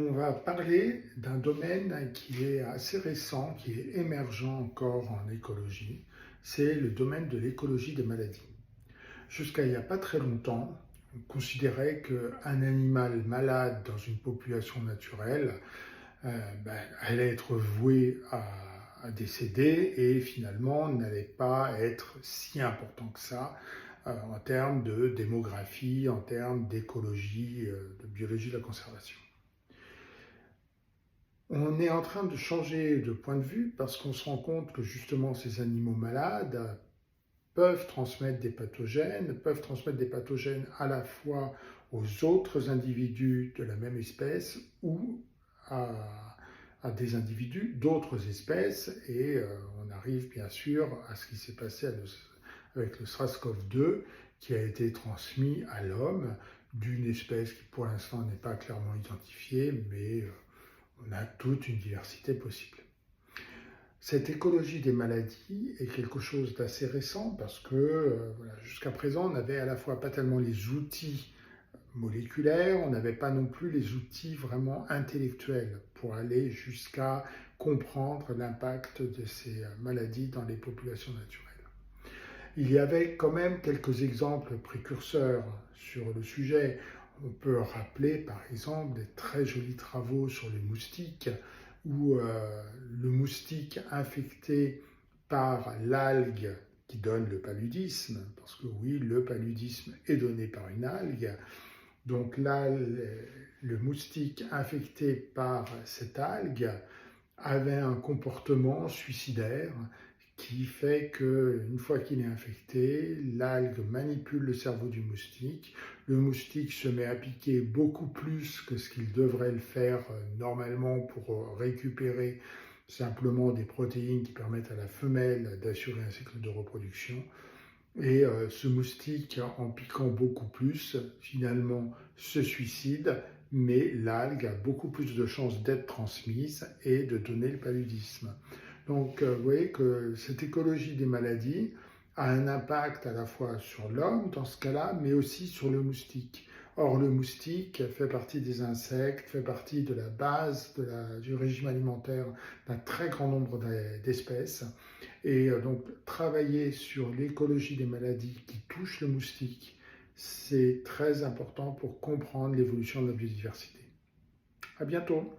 On va parler d'un domaine qui est assez récent, qui est émergent encore en écologie. C'est le domaine de l'écologie des maladies. Jusqu'à il n'y a pas très longtemps, on considérait qu'un animal malade dans une population naturelle allait être voué à décéder et finalement n'allait pas être si important que ça en termes de démographie, en termes d'écologie, de biologie de la conservation. On est en train de changer de point de vue parce qu'on se rend compte que justement ces animaux malades peuvent transmettre des pathogènes à la fois aux autres individus de la même espèce ou à, à des individus d'autres espèces. Et on arrive bien sûr à ce qui s'est passé avec le SRAS-CoV-2 qui a été transmis à l'homme d'une espèce qui pour l'instant n'est pas clairement identifiée, mais on a toute une diversité possible. Cette écologie des maladies est quelque chose d'assez récent parce que voilà, jusqu'à présent, on n'avait à la fois pas tellement les outils moléculaires, on n'avait pas non plus les outils vraiment intellectuels pour aller jusqu'à comprendre l'impact de ces maladies dans les populations naturelles. Il y avait quand même quelques exemples précurseurs sur le sujet. On peut rappeler par exemple des très jolis travaux sur les moustiques, où le moustique infecté par l'algue qui donne le paludisme, parce que oui, le paludisme est donné par une algue, donc là, le moustique infecté par cette algue avait un comportement suicidaire qui fait qu'une fois qu'il est infecté, l'algue manipule le cerveau du moustique. Le moustique se met à piquer beaucoup plus que ce qu'il devrait le faire normalement pour récupérer simplement des protéines qui permettent à la femelle d'assurer un cycle de reproduction. Et ce moustique, en piquant beaucoup plus, finalement se suicide, mais l'algue a beaucoup plus de chances d'être transmise et de donner le paludisme. Donc vous voyez que cette écologie des maladies a un impact à la fois sur l'homme dans ce cas-là, mais aussi sur le moustique. Or, le moustique fait partie des insectes, fait partie de la base du régime alimentaire d'un très grand nombre d'espèces. Et donc, travailler sur l'écologie des maladies qui touchent le moustique, c'est très important pour comprendre l'évolution de la biodiversité. À bientôt!